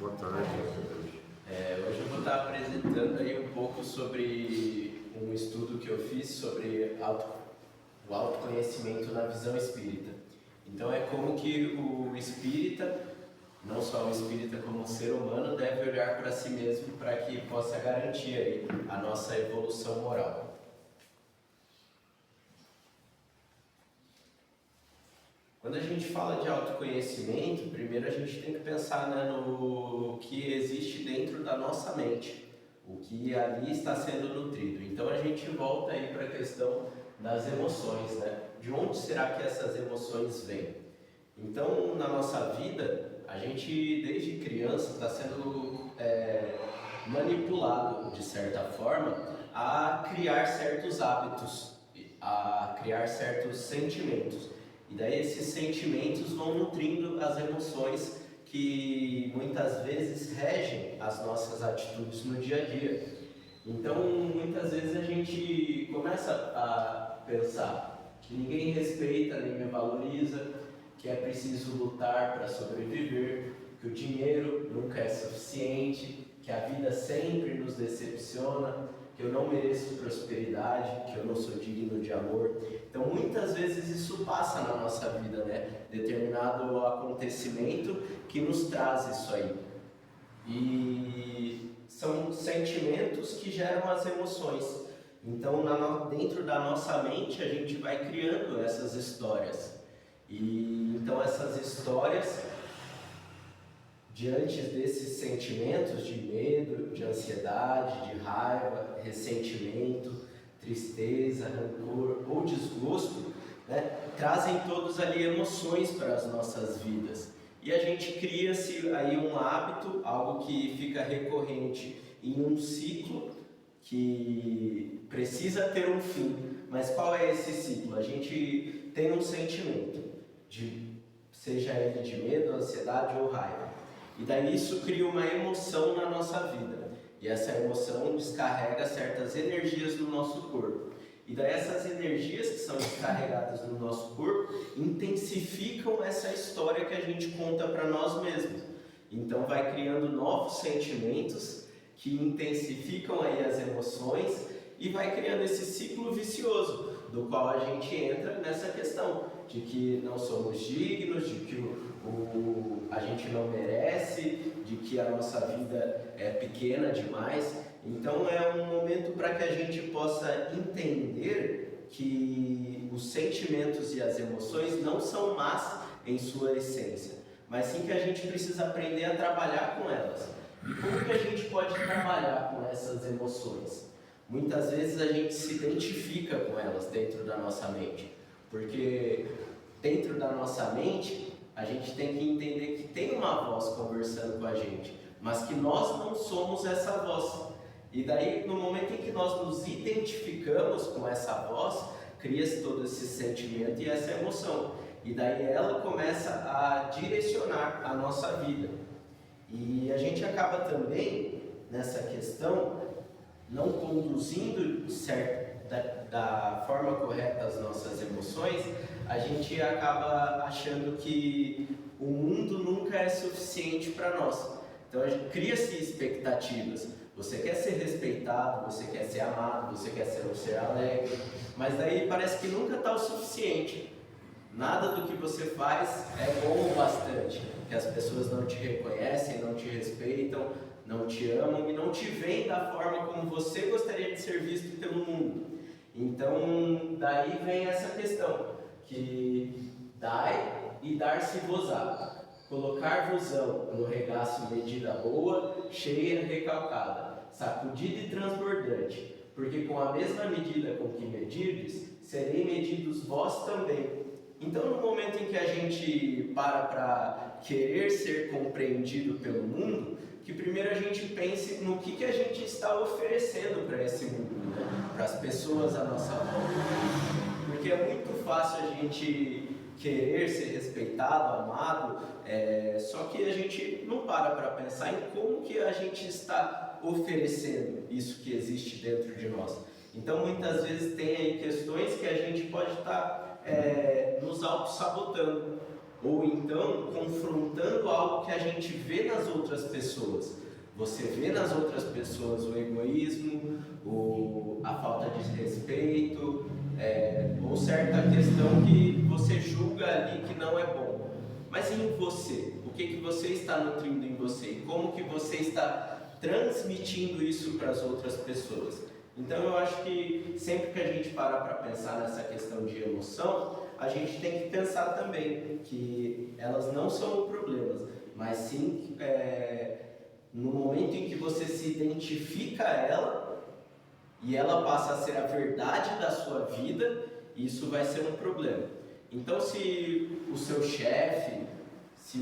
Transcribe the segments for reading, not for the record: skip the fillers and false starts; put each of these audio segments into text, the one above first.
Boa tarde. Hoje eu vou estar apresentando aí um pouco sobre um estudo que eu fiz sobre o autoconhecimento na visão espírita. Então é como que o espírita, não só o espírita como o ser humano, deve olhar para si mesmo para que possa garantir aí a nossa evolução moral. Quando a gente fala de autoconhecimento, primeiro a gente tem que pensar, no que existe dentro da nossa mente, o que ali está sendo nutrido. Então a gente volta aí para a questão das emoções, né? De onde será que essas emoções vêm? Então, na nossa vida, a gente desde criança está sendo manipulado, de certa forma, a criar certos hábitos, a criar certos sentimentos. E daí esses sentimentos vão nutrindo as emoções que muitas vezes regem as nossas atitudes no dia a dia. Então, muitas vezes a gente começa a pensar que ninguém respeita nem me valoriza, que é preciso lutar para sobreviver, que o dinheiro nunca é suficiente, que a vida sempre nos decepciona, que eu não mereço prosperidade, que eu não sou digno de amor. Então muitas vezes isso passa na nossa vida, né? Determinado acontecimento que nos traz isso aí. E são sentimentos que geram as emoções. Então dentro da nossa mente a gente vai criando essas histórias. E então essas histórias, diante desses sentimentos de medo, de ansiedade, de raiva, ressentimento, tristeza, rancor ou desgosto, né, trazem todos ali emoções para as nossas vidas. E a gente cria-se aí um hábito, algo que fica recorrente em um ciclo que precisa ter um fim. Mas qual é esse ciclo? A gente tem um sentimento, seja ele de medo, ansiedade ou raiva. E daí isso cria uma emoção na nossa vida. E essa emoção descarrega certas energias no nosso corpo. E daí essas energias que são descarregadas no nosso corpo intensificam essa história que a gente conta para nós mesmos. Então vai criando novos sentimentos que intensificam aí as emoções e vai criando esse ciclo vicioso, do qual a gente entra nessa questão de que não somos dignos, de que a gente não merece, de que a nossa vida é pequena demais. Então é um momento para que a gente possa entender que os sentimentos e as emoções não são más em sua essência, mas sim que a gente precisa aprender a trabalhar com elas. E como que a gente pode trabalhar com essas emoções? Muitas vezes a gente se identifica com elas dentro da nossa mente, porque dentro da nossa mente a gente tem que entender que tem uma voz conversando com a gente, mas que nós não somos essa voz. E daí, no momento em que nós nos identificamos com essa voz, cria-se todo esse sentimento e essa emoção. E daí ela começa a direcionar a nossa vida. E a gente acaba também, nessa questão, não conduzindo da forma correta as nossas emoções, a gente acaba achando que o mundo nunca é suficiente para nós. Então a gente cria-se expectativas. Você quer ser respeitado, você quer ser amado, você quer ser um ser alegre, mas daí parece que nunca está o suficiente. Nada do que você faz é bom o bastante, que as pessoas não te reconhecem, não te respeitam, não te amam e não te veem da forma como você gostaria de ser visto pelo mundo. Então, daí vem essa questão, que dai e dar-se-vos-á. Colocar-vos-ão no regaço medida boa, cheia recalcada, sacudida e transbordante, porque com a mesma medida com que medirdes, serei medidos vós também. Então, no momento em que a gente para querer ser compreendido pelo mundo, que primeiro a gente pense no que a gente está oferecendo para esse mundo, né? Para as pessoas à nossa volta. Porque é muito fácil a gente querer ser respeitado, amado, só que a gente não para pensar em como que a gente está oferecendo isso que existe dentro de nós. Então muitas vezes tem aí questões que a gente pode estar nos auto-sabotando. ou então confrontando algo que a gente vê nas outras pessoas. Você vê nas outras pessoas o egoísmo, a falta de respeito, ou certa questão que você julga ali que não é bom. Mas em você? O que você está nutrindo em você? E como que você está transmitindo isso para as outras pessoas? Então eu acho que sempre que a gente para pensar nessa questão de emoção, a gente tem que pensar também que elas não são problemas, mas sim no momento em que você se identifica a ela e ela passa a ser a verdade da sua vida, isso vai ser um problema. Então se o seu chefe, se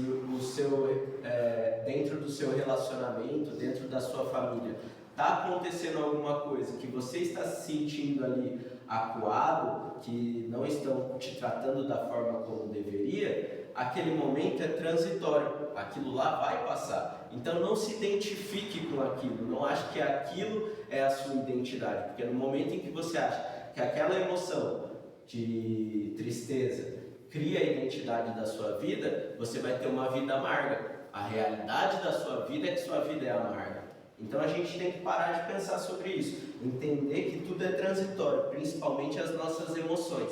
dentro do seu relacionamento, dentro da sua família, está acontecendo alguma coisa que você está se sentindo ali acuado, que não estão te tratando da forma como deveria, aquele momento é transitório, aquilo lá vai passar. Então não se identifique com aquilo, não ache que aquilo é a sua identidade, porque no momento em que você acha que aquela emoção de tristeza cria a identidade da sua vida, você vai ter uma vida amarga. A realidade da sua vida é que sua vida é amarga. Então a gente tem que parar de pensar sobre isso, entender que tudo é transitório, principalmente as nossas emoções.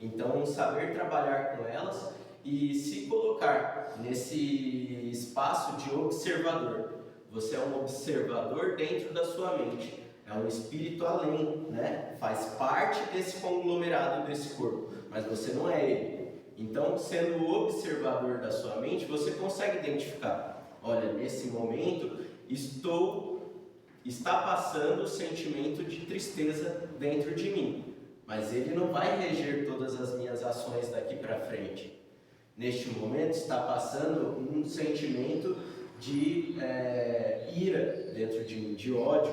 Então saber trabalhar com elas e se colocar nesse espaço de observador. Você é um observador dentro da sua mente, é um espírito além, né? Faz parte desse conglomerado desse corpo, mas você não é ele. Então, sendo o observador da sua mente, você consegue identificar, olha, nesse momento está passando o sentimento de tristeza dentro de mim, mas ele não vai reger todas as minhas ações daqui para frente. Neste momento está passando um sentimento de ira dentro de mim, de ódio,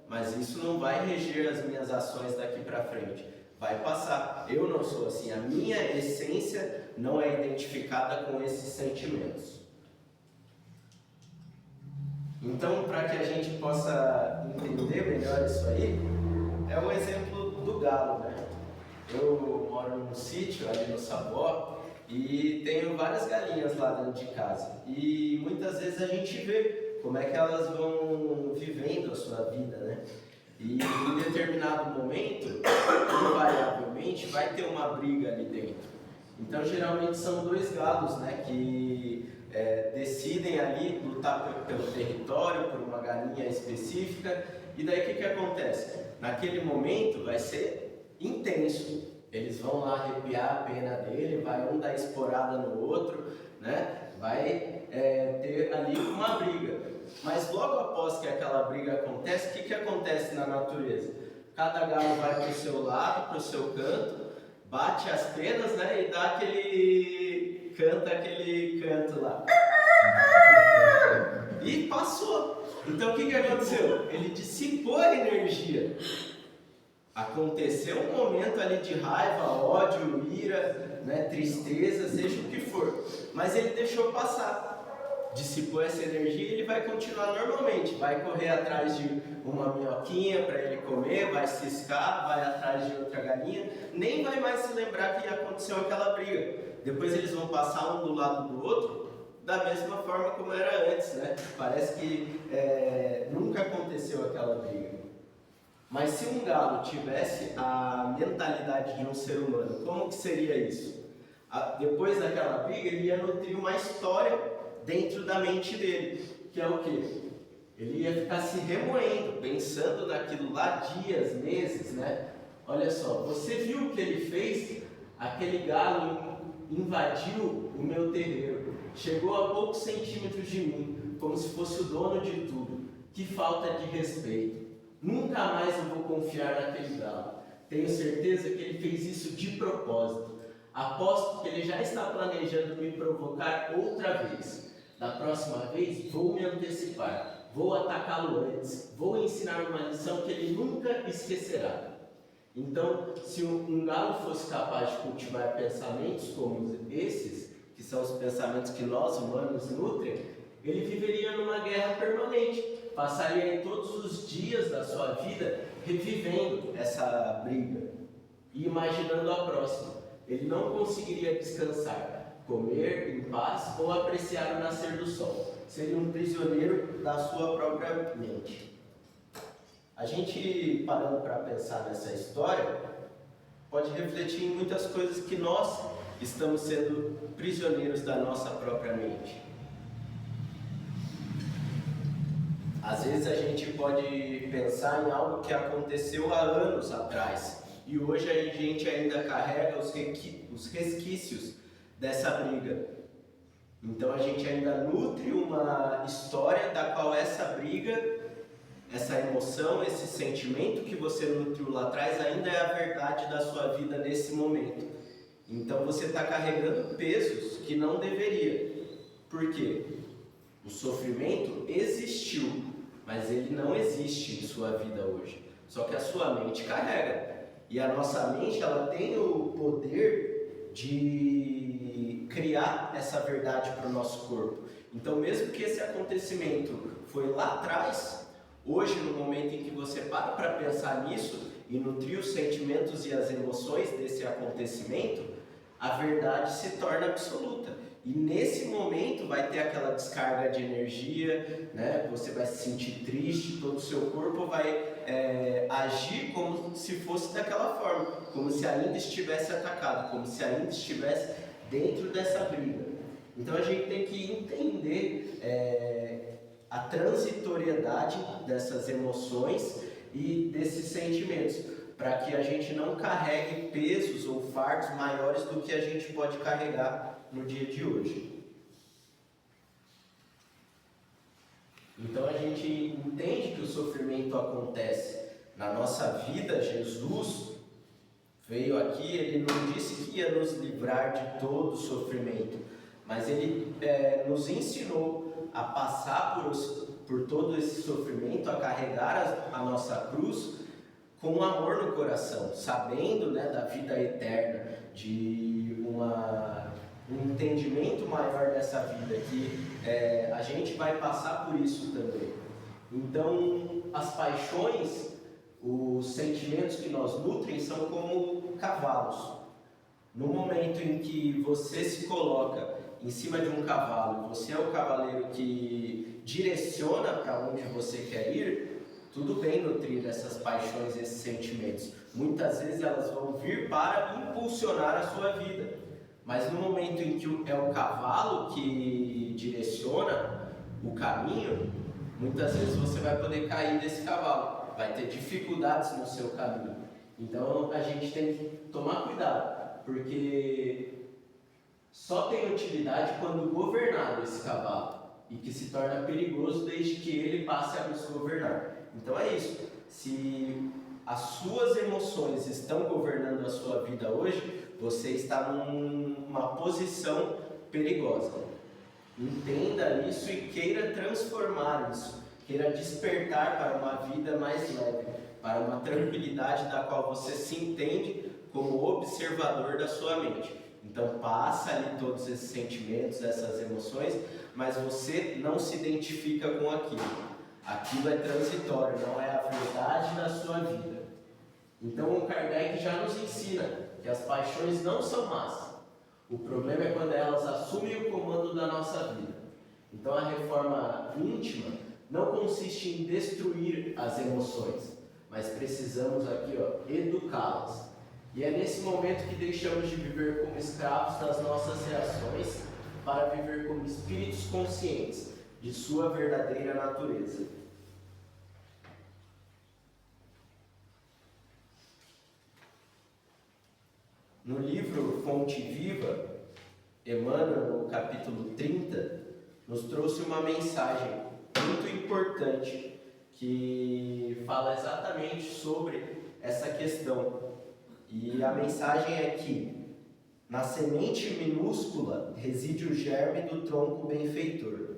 mas isso não vai reger as minhas ações daqui para frente. Vai passar. Eu não sou assim. A minha essência não é identificada com esses sentimentos. Então, para que a gente possa entender melhor isso aí, é o exemplo do galo, né? Eu moro num sítio ali no Sabó e tenho várias galinhas lá dentro de casa. E muitas vezes a gente vê como é que elas vão vivendo a sua vida, né? E em determinado momento, invariavelmente, vai ter uma briga ali dentro. Então, geralmente são dois galos, né, que decidem ali lutar pelo território, por uma galinha específica. E daí o que acontece? Naquele momento vai ser intenso. Eles vão lá arrepiar a pena dele, vai um dar esporada no outro, né? Vai ter ali uma briga. Mas logo após que aquela briga acontece, o que acontece na natureza? Cada galo vai para o seu lado, para o seu canto, bate as penas, né? E dá canta aquele canto lá. E passou. Então o que aconteceu? Ele dissipou a energia. Aconteceu um momento ali de raiva, ódio, ira, né, tristeza, seja o que for. Mas ele deixou passar. Dissipou essa energia e ele vai continuar normalmente. Vai correr atrás de uma minhoquinha para ele comer, vai ciscar, vai atrás de outra galinha. Nem vai mais se lembrar que aconteceu aquela briga. Depois eles vão passar um do lado do outro, da mesma forma como era antes, né? Parece que nunca aconteceu aquela briga. Mas se um galo tivesse a mentalidade de um ser humano, como que seria isso? Depois daquela briga, ele ia nutrir uma história dentro da mente dele, que é o quê? Ele ia ficar se remoendo, pensando naquilo lá dias, meses, né? Olha só, você viu o que ele fez? Aquele galo invadiu o meu terreiro, chegou a poucos centímetros de mim, como se fosse o dono de tudo. Que falta de respeito. Nunca mais eu vou confiar naquele galo. Tenho certeza que ele fez isso de propósito. Aposto que ele já está planejando me provocar outra vez. Da próxima vez, vou me antecipar. Vou atacá-lo antes. Vou ensinar uma lição que ele nunca esquecerá. Então, se um galo fosse capaz de cultivar pensamentos como esses, que são os pensamentos que nós humanos nutrem, ele viveria numa guerra permanente. Passaria todos os dias da sua vida revivendo essa briga e imaginando a próxima. Ele não conseguiria descansar. comer em paz ou apreciar o nascer do sol. Seria um prisioneiro da sua própria mente. A gente, parando para pensar nessa história, pode refletir em muitas coisas que nós estamos sendo prisioneiros da nossa própria mente. Às vezes a gente pode pensar em algo que aconteceu há anos atrás e hoje a gente ainda carrega os resquícios dessa briga. Então a gente ainda nutre uma história da qual essa briga, essa emoção, esse sentimento que você nutriu lá atrás ainda é a verdade da sua vida nesse momento. Então você está carregando pesos que não deveria. Por quê? O sofrimento existiu, mas ele não existe em sua vida hoje. Só que a sua mente carrega. E a nossa mente, ela tem o poder de criar essa verdade para o nosso corpo. Então, mesmo que esse acontecimento foi lá atrás, hoje, no momento em que você para pensar nisso e nutrir os sentimentos e as emoções desse acontecimento, a verdade se torna absoluta. E nesse momento vai ter aquela descarga de energia, né? Você vai se sentir triste, todo o seu corpo vai agir como se fosse daquela forma, como se ainda estivesse atacado, como se ainda estivesse dentro dessa briga. Então a gente tem que entender a transitoriedade dessas emoções e desses sentimentos, para que a gente não carregue pesos ou fardos maiores do que a gente pode carregar no dia de hoje. Então a gente entende que o sofrimento acontece na nossa vida. Jesus veio aqui, ele não disse que ia nos livrar de todo o sofrimento, mas ele nos ensinou a passar por todo esse sofrimento, a carregar a nossa cruz com amor no coração, sabendo, né, da vida eterna, de um entendimento maior dessa vida, que a gente vai passar por isso também. Então, as paixões, os sentimentos que nós nutrem são como cavalos. No momento em que você se coloca em cima de um cavalo, você é o cavaleiro que direciona para onde você quer ir, tudo bem nutrir essas paixões, esses sentimentos. Muitas vezes elas vão vir para impulsionar a sua vida. Mas no momento em que é o cavalo que direciona o caminho, muitas vezes você vai poder cair desse cavalo, vai ter dificuldades no seu caminho. Então a gente tem que tomar cuidado, porque só tem utilidade quando governado esse cavalo, e que se torna perigoso desde que ele passe a nos governar. Então é isso, se as suas emoções estão governando a sua vida hoje, você está numa posição perigosa. Entenda isso e queira transformar isso, queira despertar para uma vida mais leve, para uma tranquilidade da qual você se entende como observador da sua mente. Então passa ali todos esses sentimentos, essas emoções, mas você não se identifica com aquilo. Aquilo é transitório, não é a verdade da sua vida. Então o Kardec já nos ensina que as paixões não são más. O problema é quando elas assumem o comando da nossa vida. Então a reforma íntima não consiste em destruir as emoções, mas precisamos aqui, educá-las. E é nesse momento que deixamos de viver como escravos das nossas reações para viver como espíritos conscientes de sua verdadeira natureza. No livro Fonte Viva, Emmanuel, no capítulo 30, nos trouxe uma mensagem muito importante que fala exatamente sobre essa questão. E a mensagem é que na semente minúscula reside o germe do tronco benfeitor.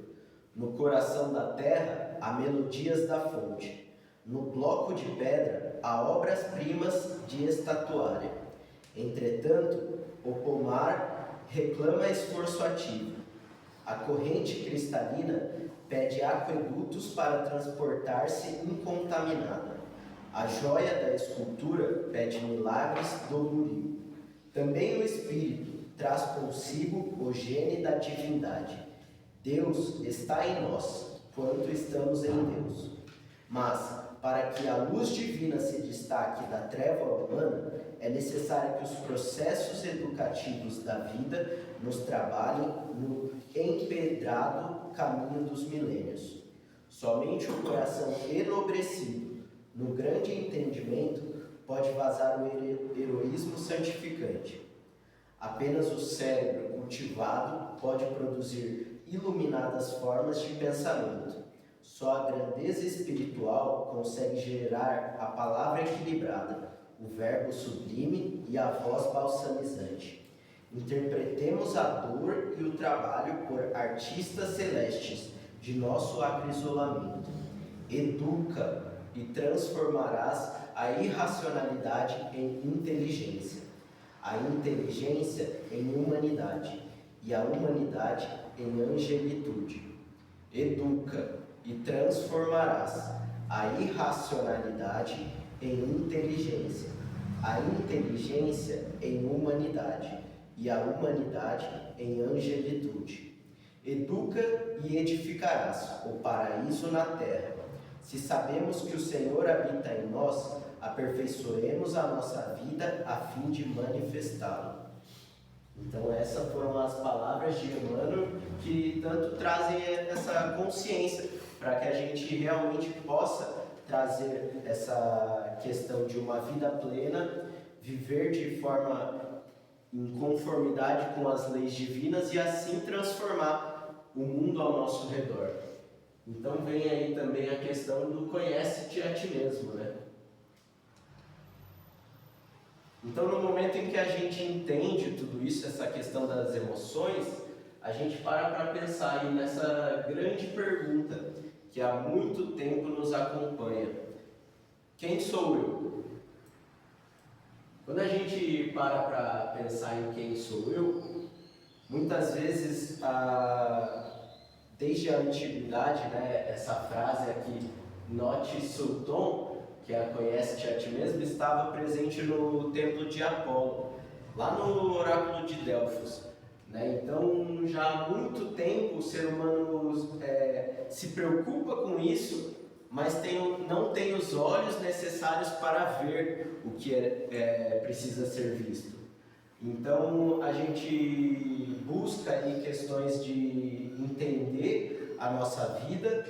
No coração da terra há melodias da fonte. No bloco de pedra há obras-primas de estatuária. Entretanto, o pomar reclama esforço ativo. A corrente cristalina pede aquedutos para transportar-se incontaminada. A joia da escultura pede milagres do buril. Também o espírito, traz consigo o gene da divindade. Deus está em nós, quanto estamos em Deus. Mas, para que a luz divina se destaque da treva humana, é necessário que os processos educativos da vida nos trabalhem no empedrado caminho dos milênios. Somente o coração enobrecido, no grande entendimento, pode vazar o heroísmo santificante. Apenas o cérebro cultivado pode produzir iluminadas formas de pensamento. Só a grandeza espiritual consegue gerar a palavra equilibrada, o verbo sublime e a voz balsamizante. Interpretemos a dor e o trabalho por artistas celestes de nosso acrisolamento. Educa e transformarás a irracionalidade em inteligência, a inteligência em humanidade e a humanidade em angelitude. Educa e transformarás a irracionalidade em inteligência, a inteligência em humanidade e a humanidade em angelitude. Educa e edificarás o paraíso na terra. Se sabemos que o Senhor habita em nós, aperfeiçoemos a nossa vida a fim de manifestá-lo. Então essas foram as palavras de Emmanuel que tanto trazem essa consciência para que a gente realmente possa trazer essa questão de uma vida plena, viver de forma em conformidade com as leis divinas e assim transformar o mundo ao nosso redor. Então vem aí também a questão do conhece-te a ti mesmo, né? Então no momento em que a gente entende tudo isso, essa questão das emoções, a gente para pensar aí nessa grande pergunta que há muito tempo nos acompanha. Quem sou eu? Quando a gente para pensar em quem sou eu, muitas vezes, desde a antiguidade, né, essa frase aqui, Note Sulton, que é conhece-te a ti mesmo, estava presente no templo de Apolo, lá no oráculo de Delfos. Né? Então, já há muito tempo o ser humano se preocupa com isso, mas não tem os olhos necessários para ver o que precisa ser visto. Então, a gente busca aí questões de entender a nossa vida,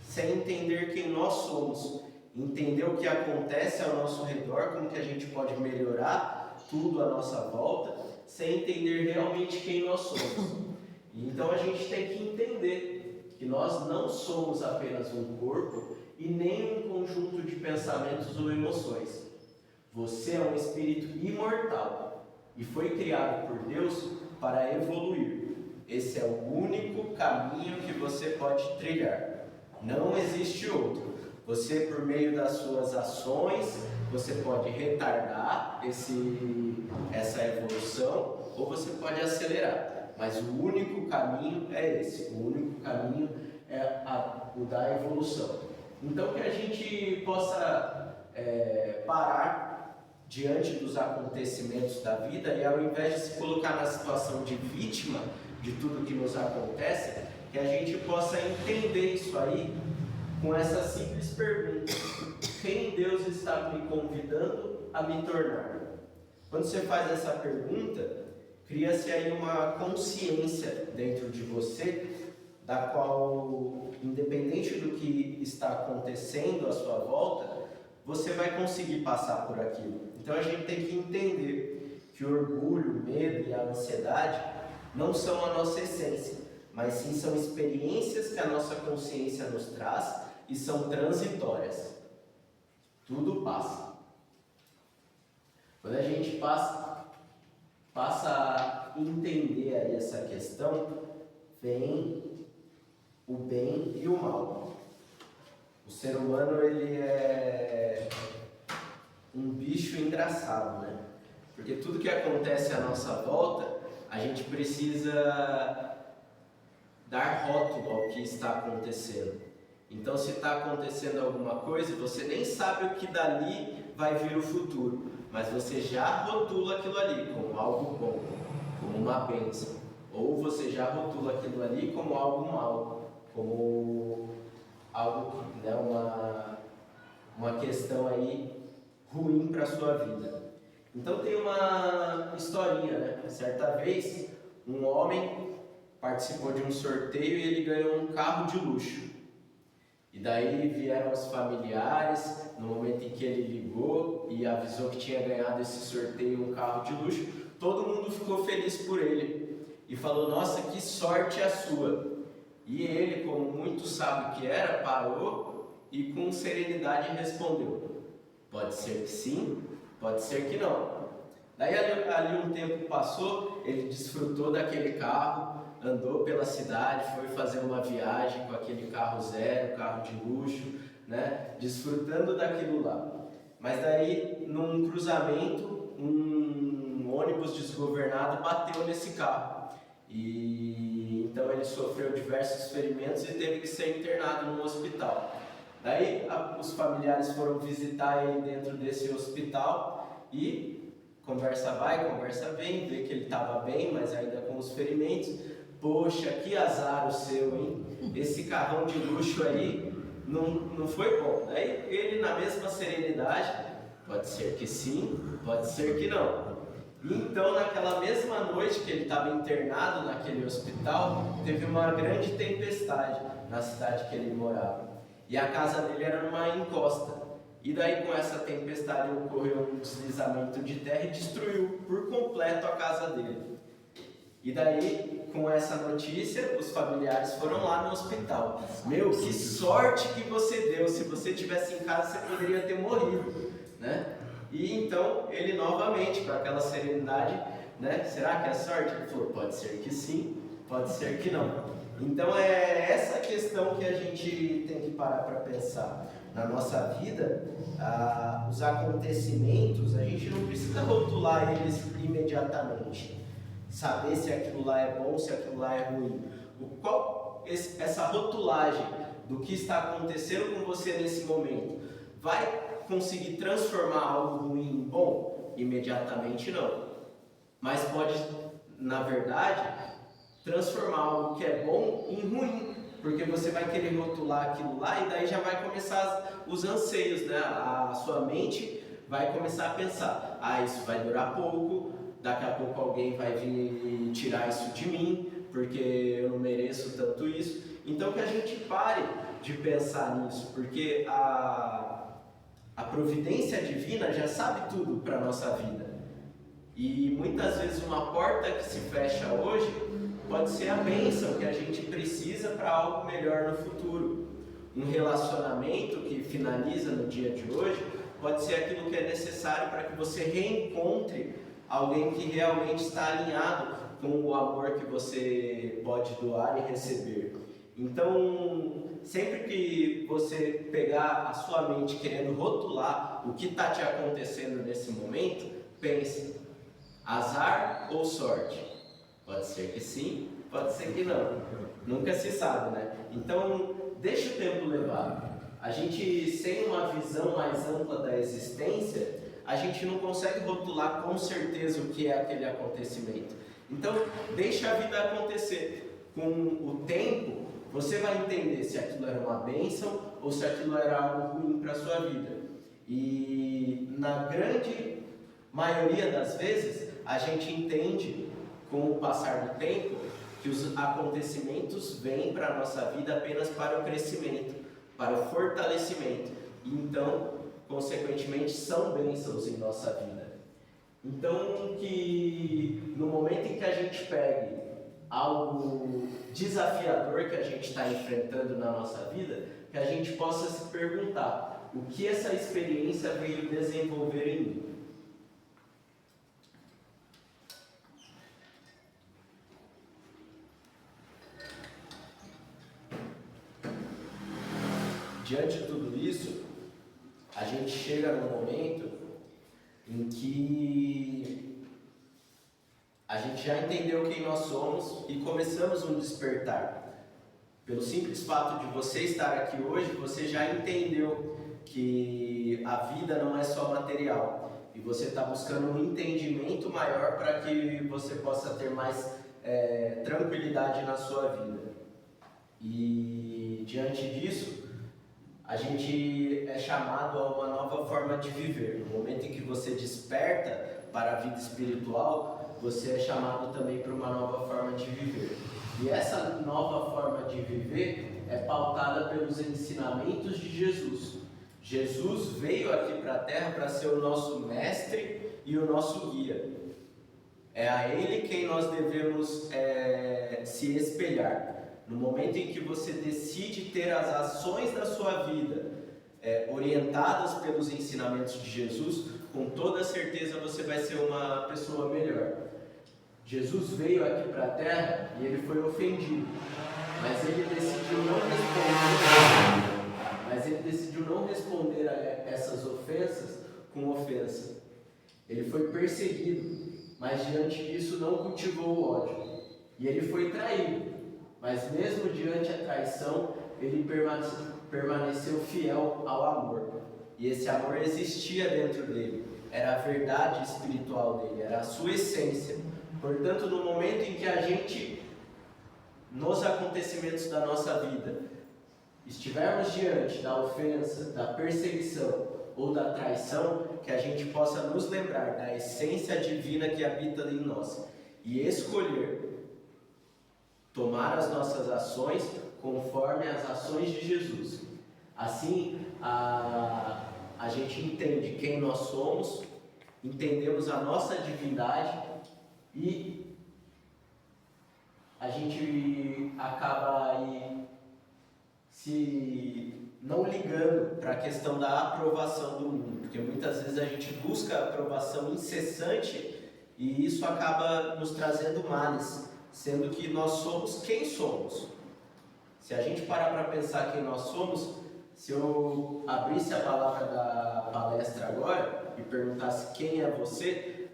sem entender quem nós somos, entender o que acontece ao nosso redor, como que a gente pode melhorar tudo à nossa volta, sem entender realmente quem nós somos. Então a gente tem que entender que nós não somos apenas um corpo e nem um conjunto de pensamentos ou emoções. Você é um espírito imortal e foi criado por Deus para evoluir. Esse é o único caminho que você pode trilhar. Não existe outro. Você, por meio das suas ações, você pode retardar essa evolução ou você pode acelerar. Mas o único caminho é esse. O único caminho é o da evolução. Então, que a gente possa parar diante dos acontecimentos da vida e, ao invés de se colocar na situação de vítima de tudo que nos acontece, que a gente possa entender isso aí com essa simples pergunta: quem Deus está me convidando a me tornar? Quando você faz essa pergunta, cria-se aí uma consciência dentro de você, da qual, independente do que está acontecendo à sua volta, você vai conseguir passar por aquilo. Então a gente tem que entender que o orgulho, o medo e a ansiedade não são a nossa essência, mas sim são experiências que a nossa consciência nos traz e são transitórias. Tudo passa. Quando a gente passa a entender aí essa questão, vem o bem e o mal. O ser humano, ele é um bicho engraçado, né? Porque tudo que acontece à nossa volta, a gente precisa dar rótulo ao que está acontecendo. Então, se está acontecendo alguma coisa, você nem sabe o que dali vai vir o futuro, mas você já rotula aquilo ali como algo bom, como como uma bênção, ou você já rotula aquilo ali como algo mal, como algo, né, uma questão aí ruim para a sua vida. Então tem uma historinha, né? Certa vez, um homem participou de um sorteio e ele ganhou um carro de luxo. E daí vieram os familiares, no momento em que ele ligou e avisou que tinha ganhado esse sorteio, um carro de luxo, todo mundo ficou feliz por ele e falou: nossa, que sorte a sua! E ele, como muito sábio que era, parou e com serenidade respondeu: pode ser que sim, pode ser que não. Daí ali um tempo passou, ele desfrutou daquele carro, andou pela cidade, foi fazer uma viagem com aquele carro zero, carro de luxo, né? Desfrutando daquilo lá. Mas daí, num cruzamento, um ônibus desgovernado bateu nesse carro. E então ele sofreu diversos ferimentos e teve que ser internado no hospital. Daí os familiares foram visitar ele dentro desse hospital e conversa vai, conversa vem, vê que ele estava bem, mas ainda com os ferimentos. Poxa, que azar o seu, hein? Esse carrão de luxo aí não foi bom. Daí ele, na mesma serenidade, pode ser que sim, pode ser que não. E então, naquela mesma noite que ele estava internado naquele hospital, teve uma grande tempestade na cidade que ele morava. E a casa dele era numa encosta. E daí, com essa tempestade, ocorreu um deslizamento de terra e destruiu por completo a casa dele. E daí, com essa notícia, os familiares foram lá no hospital. Meu, que sorte que você deu! Se você estivesse em casa, você poderia ter morrido, né? E então, ele novamente, com aquela serenidade, né? Será que é sorte? Ele falou: pode ser que sim, pode ser que não. Então, é essa questão que a gente tem que parar para pensar. Na nossa vida, os acontecimentos, a gente não precisa rotular eles imediatamente. Saber se aquilo lá é bom, se aquilo lá é ruim. Essa rotulagem do que está acontecendo com você nesse momento vai conseguir transformar algo ruim em bom? Imediatamente não. Mas pode, na verdade, transformar algo que é bom em ruim. Porque você vai querer rotular aquilo lá e daí já vai começar os anseios, né? A sua mente vai começar a pensar: isso vai durar pouco, daqui a pouco alguém vai vir tirar isso de mim, porque eu não mereço tanto isso. Então que a gente pare de pensar nisso, porque a providência divina já sabe tudo para a nossa vida. E muitas vezes uma porta que se fecha hoje pode ser a bênção que a gente precisa para algo melhor no futuro. Um relacionamento que finaliza no dia de hoje pode ser aquilo que é necessário para que você reencontre alguém que realmente está alinhado com o amor que você pode doar e receber. Então, sempre que você pegar a sua mente querendo rotular o que está te acontecendo nesse momento, pense: azar ou sorte? Pode ser que sim, pode ser que não. Nunca se sabe, né? Então, deixa o tempo levar. A gente, sem uma visão mais ampla da existência, a gente não consegue rotular com certeza o que é aquele acontecimento. Então, deixa a vida acontecer. Com o tempo, você vai entender se aquilo era uma bênção ou se aquilo era algo ruim para a sua vida. E, na grande maioria das vezes, a gente entende, com o passar do tempo, que os acontecimentos vêm para a nossa vida apenas para o crescimento, para o fortalecimento. E então, consequentemente, são bênçãos em nossa vida. Então, que no momento em que a gente pegue algo desafiador que a gente está enfrentando na nossa vida, que a gente possa se perguntar: o que essa experiência veio desenvolver em mim? Diante de tudo isso, a gente chega num momento em que a gente já entendeu quem nós somos e começamos um despertar. Pelo simples fato de você estar aqui hoje, você já entendeu que a vida não é só material. e você está buscando um entendimento maior para que você possa ter mais tranquilidade na sua vida. E diante disso, a gente é chamado a uma nova forma de viver. No momento em que você desperta para a vida espiritual, você é chamado também para uma nova forma de viver. E essa nova forma de viver é pautada pelos ensinamentos de Jesus. Jesus veio aqui para a Terra para ser o nosso mestre e o nosso guia. É a Ele quem nós devemos se espelhar. No momento em que você decide ter as ações da sua vida orientadas pelos ensinamentos de Jesus, com toda certeza você vai ser uma pessoa melhor. Jesus veio aqui para a Terra e ele foi ofendido, mas ele decidiu não responder a essas ofensas com ofensa. Ele foi perseguido, mas diante disso não cultivou o ódio. E ele foi traído, mas mesmo diante da traição, ele permaneceu fiel ao amor. E esse amor existia dentro dele, era a verdade espiritual dele, era a sua essência. Portanto, no momento em que a gente, nos acontecimentos da nossa vida, estivermos diante da ofensa, da perseguição ou da traição, que a gente possa nos lembrar da essência divina que habita em nós e escolher tomar as nossas ações conforme as ações de Jesus. Assim, a gente entende quem nós somos, entendemos a nossa divindade e a gente acaba aí se não ligando para a questão da aprovação do mundo, porque muitas vezes a gente busca a aprovação incessante e isso acaba nos trazendo males, sendo que nós somos quem somos. Se a gente parar para pensar quem nós somos, se eu abrisse a palavra da palestra agora e perguntasse quem é você,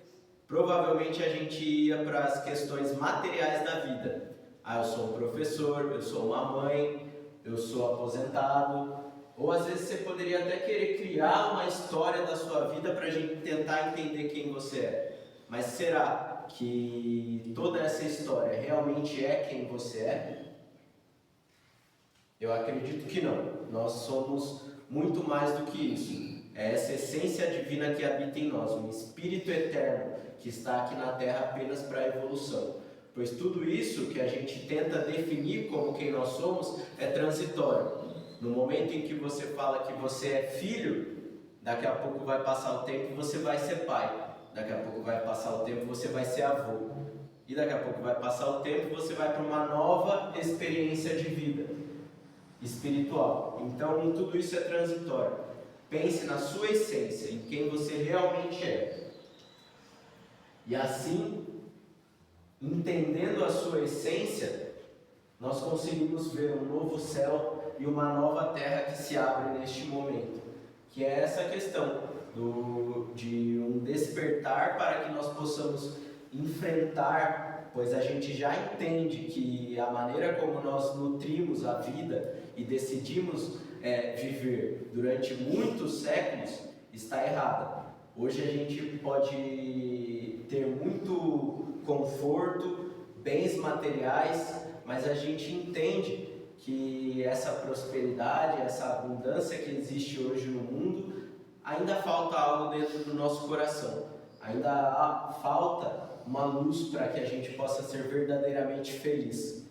provavelmente a gente ia para as questões materiais da vida. Eu sou um professor, eu sou uma mãe, eu sou aposentado, ou às vezes você poderia até querer criar uma história da sua vida para a gente tentar entender quem você é. Mas será que toda essa história realmente é quem você é? Eu acredito que não. Nós somos muito mais do que isso. É essa essência divina que habita em nós, um espírito eterno que está aqui na Terra apenas para a evolução. Pois tudo isso que a gente tenta definir como quem nós somos é transitório. No momento em que você fala que você é filho, daqui a pouco vai passar o tempo e você vai ser pai. Daqui a pouco vai passar o tempo e você vai ser avô. E daqui a pouco vai passar o tempo e você vai para uma nova experiência de vida espiritual. Então tudo isso é transitório. Pense na sua essência, em quem você realmente é. E assim, entendendo a sua essência, nós conseguimos ver um novo céu e uma nova terra que se abre neste momento, que é essa questão de um despertar para que nós possamos enfrentar, pois a gente já entende que a maneira como nós nutrimos a vida e decidimos viver durante muitos séculos está errada. Hoje a gente pode ter muito conforto, bens materiais, mas a gente entende que essa prosperidade, essa abundância que existe hoje no mundo, ainda falta algo dentro do nosso coração. Ainda falta uma luz para que a gente possa ser verdadeiramente feliz.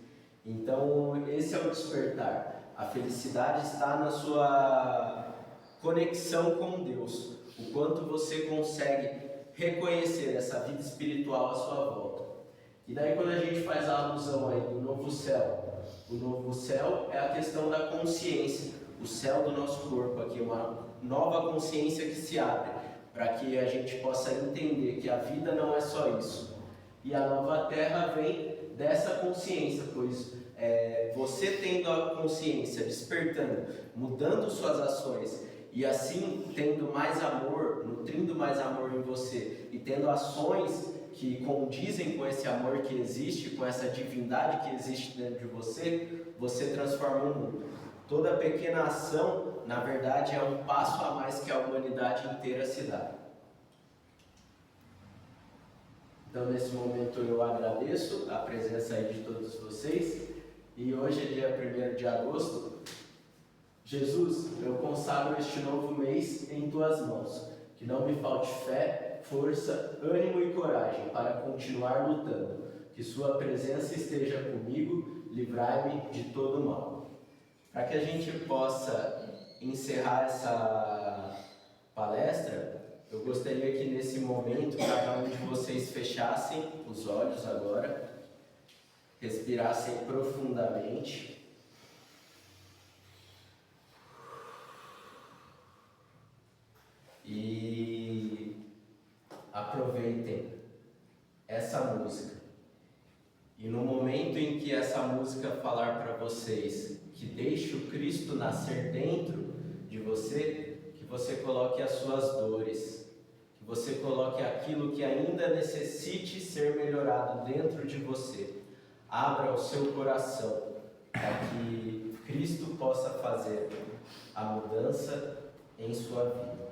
Então, esse é o despertar. A felicidade está na sua conexão com Deus. O quanto você consegue reconhecer essa vida espiritual à sua volta. E daí quando a gente faz a alusão aí do novo céu, o novo céu é a questão da consciência, o céu do nosso corpo aqui, uma nova consciência que se abre, para que a gente possa entender que a vida não é só isso. E a nova terra vem dessa consciência, pois você tendo a consciência, despertando, mudando suas ações, e assim tendo mais amor, nutrindo mais amor em você e tendo ações que condizem com esse amor que existe, com essa divindade que existe dentro de você, você transforma o mundo. Toda pequena ação, na verdade, é um passo a mais que a humanidade inteira se dá. Então, nesse momento, eu agradeço a presença aí de todos vocês. E hoje é dia 1º de agosto. Jesus, eu consagro este novo mês em Tuas mãos. Que não me falte fé, força, ânimo e coragem para continuar lutando. Que Sua presença esteja comigo, livrai-me de todo mal. Para que a gente possa encerrar essa palestra, eu gostaria que nesse momento cada um de vocês fechassem os olhos agora, respirassem profundamente e aproveitem essa música. E no momento em que essa música falar para vocês que deixe o Cristo nascer dentro de você, que você coloque as suas dores, que você coloque aquilo que ainda necessite ser melhorado dentro de você. Abra o seu coração para que Cristo possa fazer a mudança em sua vida.